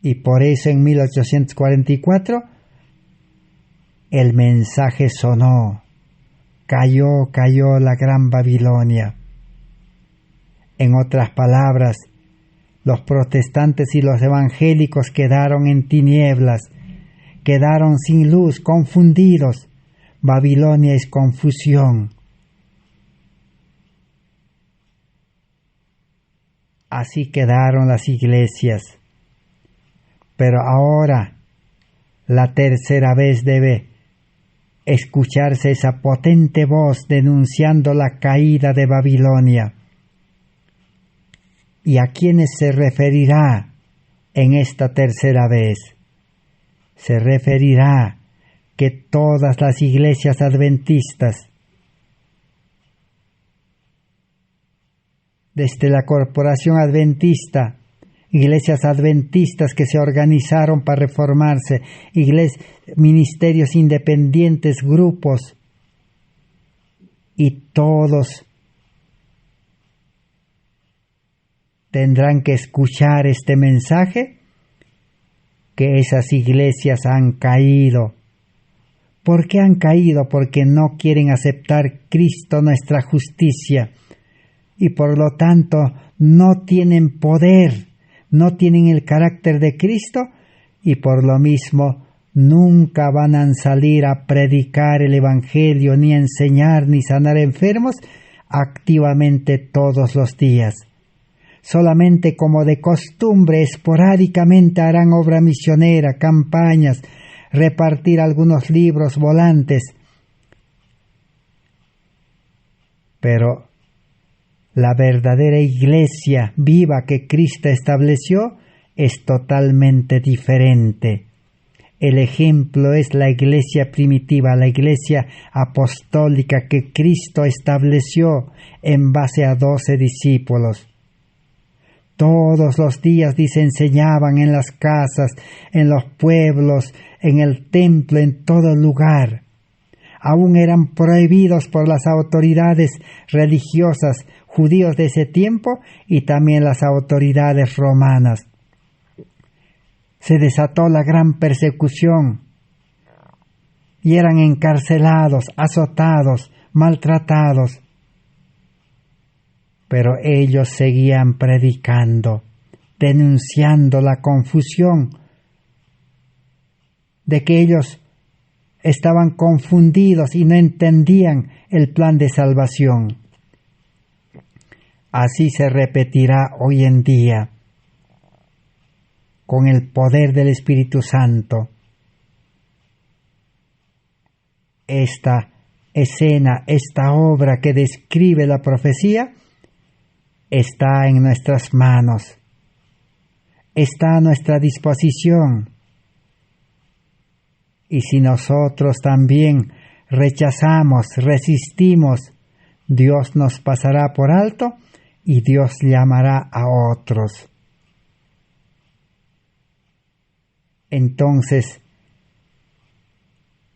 B: Y por eso en 1844 el mensaje sonó: cayó, cayó la gran Babilonia. En otras palabras, los protestantes y los evangélicos quedaron en tinieblas, quedaron sin luz, confundidos. Babilonia es confusión. Así quedaron las iglesias. Pero ahora, la tercera vez debe escucharse esa potente voz denunciando la caída de Babilonia. ¿Y a quiénes se referirá en esta tercera vez? Se referirá que todas las iglesias adventistas, desde la Corporación Adventista, iglesias adventistas que se organizaron para reformarse, ministerios independientes, grupos, y todos tendrán que escuchar este mensaje, que esas iglesias han caído. ¿Por qué han caído? Porque no quieren aceptar Cristo, nuestra justicia, y por lo tanto no tienen poder, no tienen el carácter de Cristo, y por lo mismo nunca van a salir a predicar el Evangelio, ni a enseñar, ni sanar enfermos activamente todos los días. Solamente como de costumbre, esporádicamente harán obra misionera, campañas, repartir algunos libros volantes. Pero la verdadera iglesia viva que Cristo estableció es totalmente diferente. El ejemplo es la iglesia primitiva, la iglesia apostólica que Cristo estableció en base a 12 discípulos. Todos los días, dice, enseñaban en las casas, en los pueblos, en el templo, en todo lugar. aún eran prohibidos por las autoridades religiosas judíos de ese tiempo y también las autoridades romanas. Se desató la gran persecución y eran encarcelados, azotados, maltratados. Pero ellos seguían predicando, denunciando la confusión de que ellos estaban confundidos y no entendían el plan de salvación. Así se repetirá hoy en día con el poder del Espíritu Santo. Esta escena, esta obra que describe la profecía, está en nuestras manos, está a nuestra disposición. Y si nosotros también rechazamos, resistimos, Dios nos pasará por alto y Dios llamará a otros. Entonces,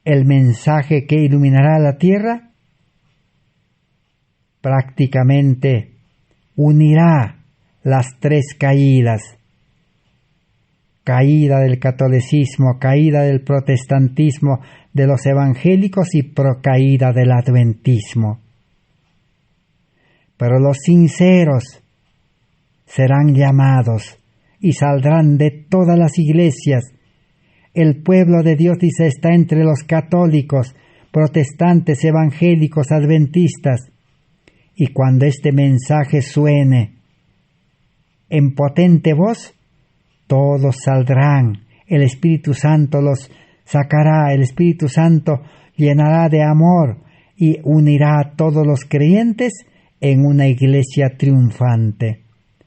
B: el mensaje que iluminará la tierra prácticamente unirá las tres caídas: caída del catolicismo, caída del protestantismo, de los evangélicos y procaída del adventismo. Pero los sinceros serán llamados y saldrán de todas las iglesias. El pueblo de Dios, dice, está entre los católicos, protestantes, evangélicos, adventistas. Y cuando este mensaje suene en potente voz, todos saldrán. El Espíritu Santo los sacará, el Espíritu Santo llenará de amor y unirá a todos los creyentes en una iglesia triunfante,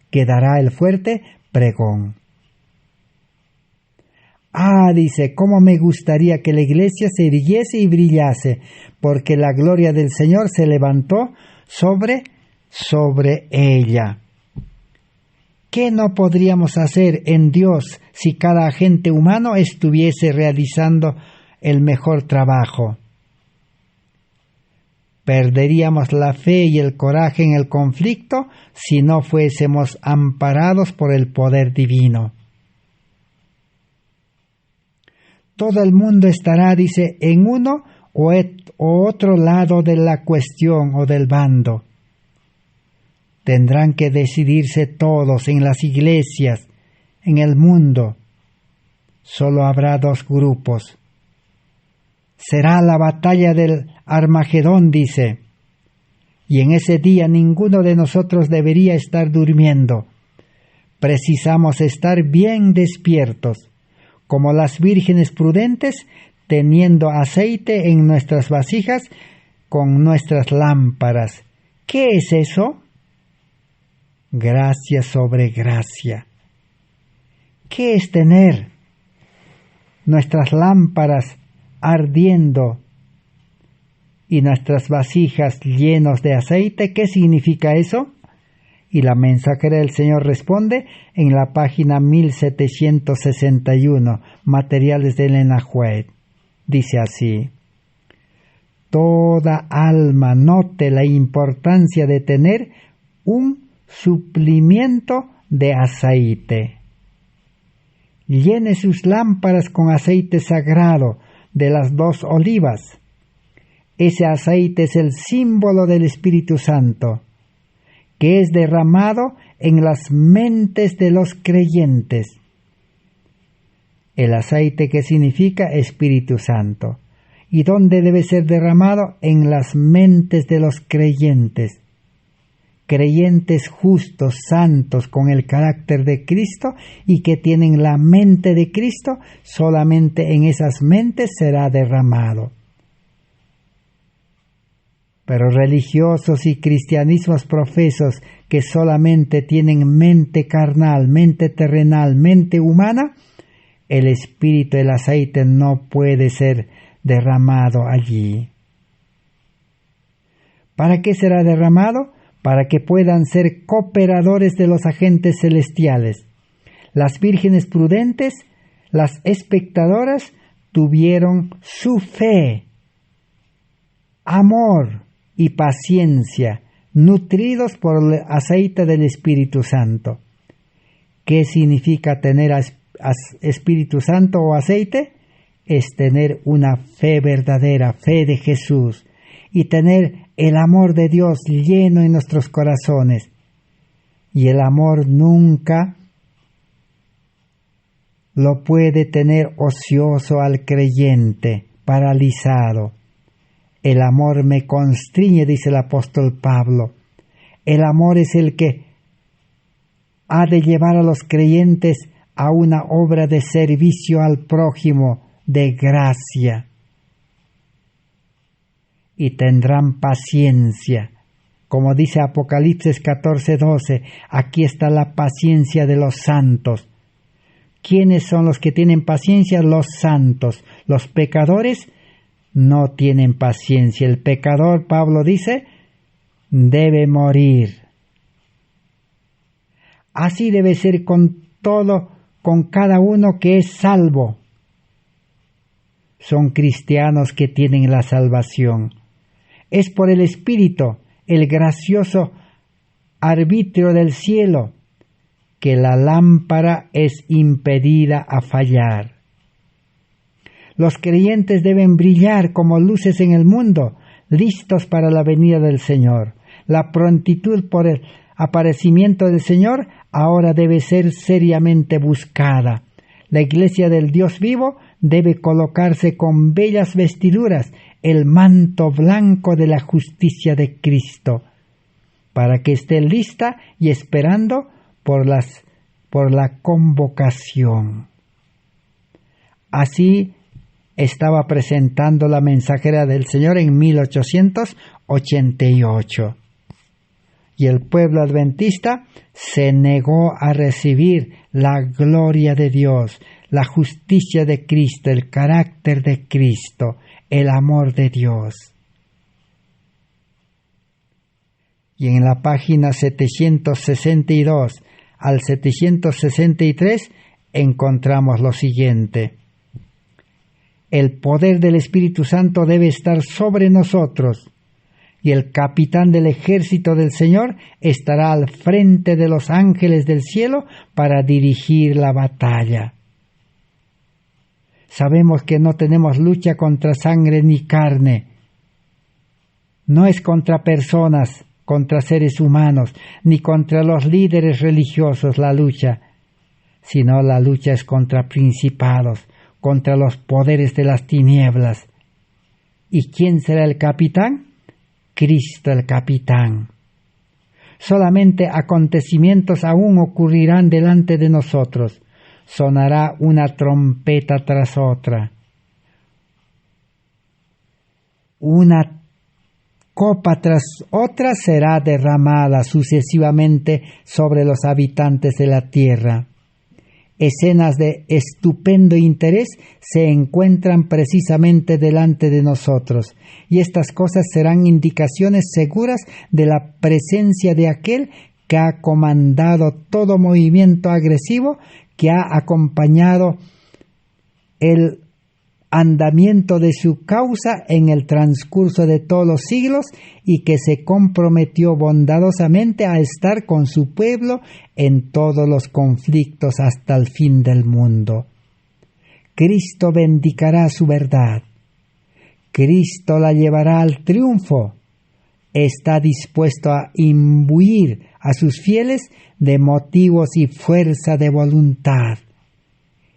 B: que dará el fuerte pregón. Dice, cómo me gustaría que la iglesia se irguiese y brillase, porque la gloria del Señor se levantó sobre ella. ¿Qué no podríamos hacer en Dios si cada agente humano estuviese realizando el mejor trabajo? Perderíamos la fe y el coraje en el conflicto si no fuésemos amparados por el poder divino. Todo el mundo estará, dice, en uno o otro lado de la cuestión o del bando. Tendrán que decidirse todos en las iglesias, en el mundo. Solo habrá dos grupos. Será la batalla del Armagedón, dice. Y en ese día ninguno de nosotros debería estar durmiendo. Precisamos estar bien despiertos, como las vírgenes prudentes, teniendo aceite en nuestras vasijas con nuestras lámparas. ¿Qué es eso? Gracia sobre gracia. ¿Qué es tener nuestras lámparas ardiendo y nuestras vasijas llenos de aceite? ¿Qué significa eso? Y la mensajera del Señor responde en la página 1761, Materiales de Elena White. Dice así: toda alma note la importancia de tener un suplimiento de aceite. Llene sus lámparas con aceite sagrado de las 2 olivas. Ese aceite es el símbolo del Espíritu Santo, que es derramado en las mentes de los creyentes. El aceite, que significa Espíritu Santo. ¿Y dónde debe ser derramado? En las mentes de los creyentes. Creyentes justos, santos, con el carácter de Cristo y que tienen la mente de Cristo, solamente en esas mentes será derramado. Pero religiosos y cristianismos profesos que solamente tienen mente carnal, mente terrenal, mente humana, el espíritu del aceite no puede ser derramado allí. ¿Para qué será derramado? Para que puedan ser cooperadores de los agentes celestiales. Las vírgenes prudentes, las espectadoras, tuvieron su fe amor y paciencia, nutridos por el aceite del Espíritu Santo. ¿Qué significa tener Espíritu Santo o aceite? Es tener una fe verdadera, fe de Jesús, y tener el amor de Dios lleno en nuestros corazones. Y el amor nunca lo puede tener ocioso al creyente, paralizado. El amor me constriñe, dice el apóstol Pablo. El amor es el que ha de llevar a los creyentes a una obra de servicio al prójimo, de gracia. Y tendrán paciencia. Como dice Apocalipsis 14:12, aquí está la paciencia de los santos. ¿Quiénes son los que tienen paciencia? Los santos. Los pecadores no tienen paciencia. El pecador, Pablo dice, debe morir. Así debe ser con todo, con cada uno que es salvo. Son cristianos que tienen la salvación. Es por el Espíritu, el gracioso arbitrio del cielo, que la lámpara es impedida a fallar. Los creyentes deben brillar como luces en el mundo, listos para la venida del Señor. La prontitud por el aparecimiento del Señor ahora debe ser seriamente buscada. La iglesia del Dios vivo debe colocarse con bellas vestiduras, el manto blanco de la justicia de Cristo, para que esté lista y esperando por la convocación. Así estaba presentando la mensajera del Señor en 1888. Y el pueblo adventista se negó a recibir la gloria de Dios, la justicia de Cristo, el carácter de Cristo, el amor de Dios. Y en la página 762 al 763 encontramos lo siguiente. El poder del Espíritu Santo debe estar sobre nosotros, y el capitán del ejército del Señor estará al frente de los ángeles del cielo para dirigir la batalla. Sabemos que no tenemos lucha contra sangre ni carne. No es contra personas, contra seres humanos, ni contra los líderes religiosos la lucha, sino la lucha es contra principados, contra los poderes de las tinieblas. ¿Y quién será el capitán? Cristo el capitán. Solamente acontecimientos aún ocurrirán delante de nosotros. Sonará una trompeta tras otra. Una copa tras otra será derramada sucesivamente sobre los habitantes de la tierra. Escenas de estupendo interés se encuentran precisamente delante de nosotros, y estas cosas serán indicaciones seguras de la presencia de aquel que ha comandado todo movimiento agresivo, que ha acompañado el andamiento de su causa en el transcurso de todos los siglos y que se comprometió bondadosamente a estar con su pueblo en todos los conflictos hasta el fin del mundo. Cristo vindicará su verdad. Cristo la llevará al triunfo. Está dispuesto a imbuir a sus fieles de motivos y fuerza de voluntad,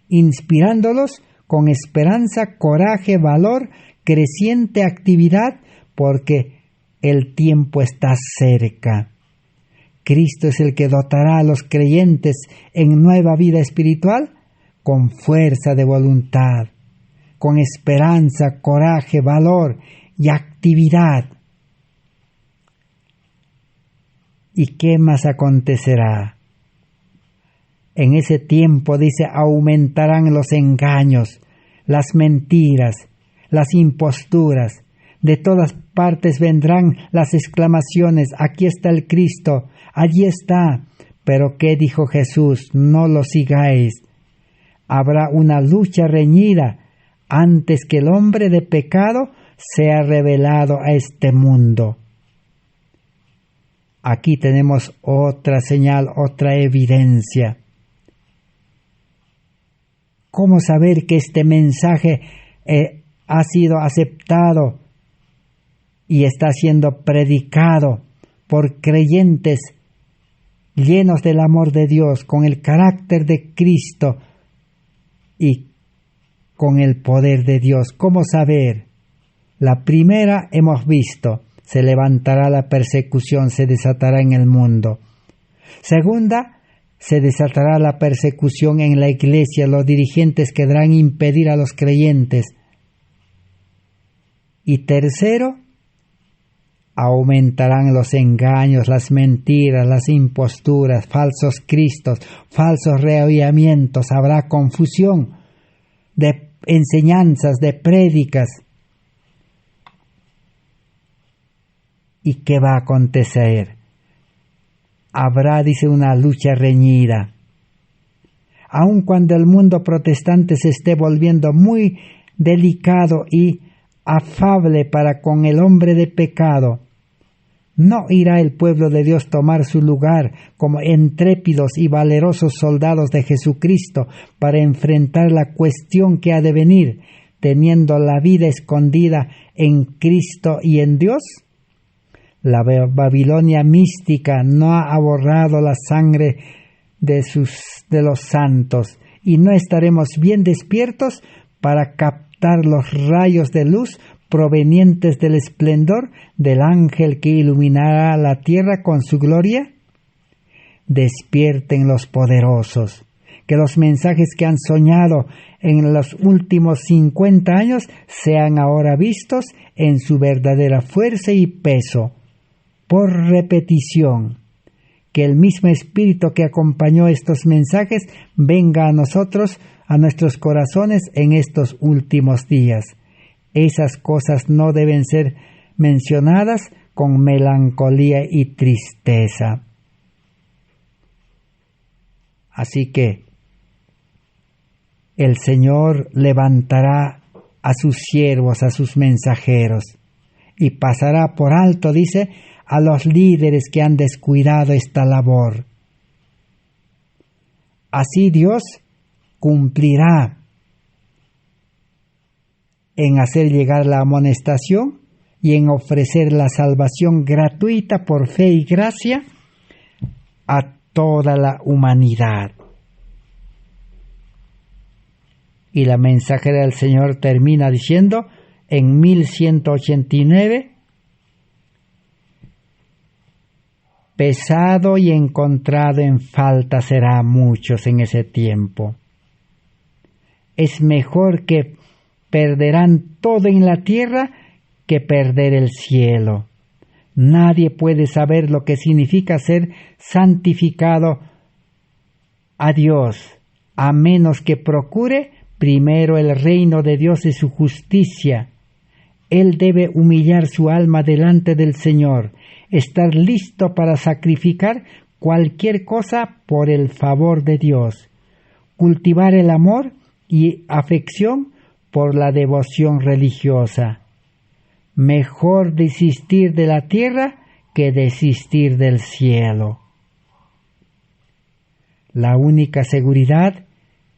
B: inspirándolos con esperanza, coraje, valor, creciente actividad, porque el tiempo está cerca. Cristo es el que dotará a los creyentes en nueva vida espiritual con fuerza de voluntad, con esperanza, coraje, valor y actividad. ¿Y qué más acontecerá? En ese tiempo, dice, aumentarán los engaños, las mentiras, las imposturas. De todas partes vendrán las exclamaciones, aquí está el Cristo, allí está. Pero ¿qué dijo Jesús? No lo sigáis. Habrá una lucha reñida antes que el hombre de pecado se ha revelado a este mundo. Aquí tenemos otra señal, otra evidencia. ¿Cómo saber que este mensaje ha sido aceptado y está siendo predicado por creyentes llenos del amor de Dios, con el carácter de Cristo y con el poder de Dios? ¿Cómo saber? La primera hemos visto: se levantará la persecución, se desatará en el mundo. Segunda, se desatará la persecución en la iglesia, los dirigentes querrán impedir a los creyentes. Y tercero, aumentarán los engaños, las mentiras, las imposturas, falsos cristos, falsos reavivamientos, habrá confusión de enseñanzas, de prédicas. ¿Y qué va a acontecer? Habrá, dice, una lucha reñida. Aun cuando el mundo protestante se esté volviendo muy delicado y afable para con el hombre de pecado, no irá el pueblo de Dios tomar su lugar como intrépidos y valerosos soldados de Jesucristo para enfrentar la cuestión que ha de venir, teniendo la vida escondida en Cristo y en Dios. La Babilonia mística no ha borrado la sangre de los santos, y no estaremos bien despiertos para captar los rayos de luz provenientes del esplendor del ángel que iluminará la tierra con su gloria. Despierten los poderosos, que los mensajes que han soñado en los últimos 50 años sean ahora vistos en su verdadera fuerza y peso. Por repetición, que el mismo espíritu que acompañó estos mensajes venga a nosotros, a nuestros corazones en estos últimos días. Esas cosas no deben ser mencionadas con melancolía y tristeza. Así que el Señor levantará a sus siervos, a sus mensajeros, y pasará por alto, dice, a los líderes que han descuidado esta labor. Así Dios cumplirá en hacer llegar la amonestación y en ofrecer la salvación gratuita por fe y gracia a toda la humanidad. Y la mensajera del Señor termina diciendo en 1189: pesado y encontrado en falta será a muchos en ese tiempo. Es mejor que perderán todo en la tierra que perder el cielo. Nadie puede saber lo que significa ser santificado a Dios, a menos que procure primero el reino de Dios y su justicia. Él debe humillar su alma delante del Señor, estar listo para sacrificar cualquier cosa por el favor de Dios, cultivar el amor y afección por la devoción religiosa. Mejor desistir de la tierra que desistir del cielo. La única seguridad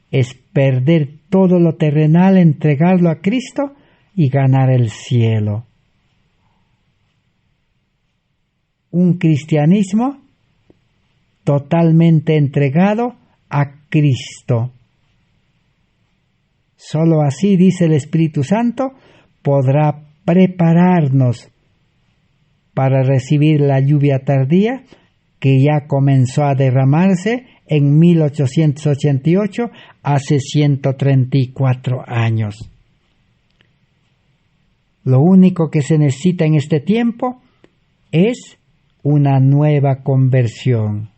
B: es perder todo lo terrenal, entregarlo a Cristo y ganar el cielo. Un cristianismo totalmente entregado a Cristo. Solo así, dice el Espíritu Santo, podrá prepararnos para recibir la lluvia tardía que ya comenzó a derramarse en 1888, hace 134 años. Lo único que se necesita en este tiempo es una nueva conversión,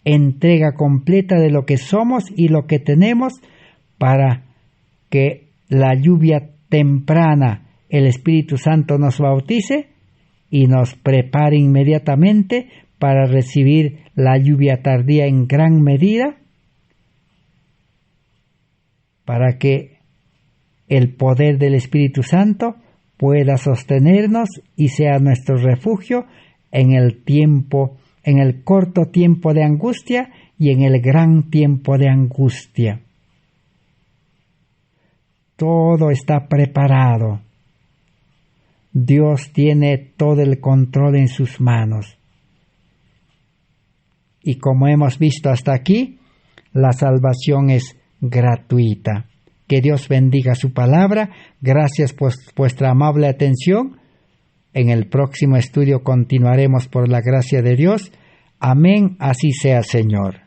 B: entrega completa de lo que somos y lo que tenemos, para que la lluvia temprana, el Espíritu Santo, nos bautice y nos prepare inmediatamente para recibir la lluvia tardía en gran medida, para que el poder del Espíritu Santo pueda sostenernos y sea nuestro refugio en el corto tiempo de angustia y en el gran tiempo de angustia. Todo está preparado. Dios tiene todo el control en sus manos. Y como hemos visto hasta aquí, la salvación es gratuita. Que Dios bendiga su palabra. Gracias por vuestra amable atención. En el próximo estudio continuaremos por la gracia de Dios. Amén, así sea, Señor.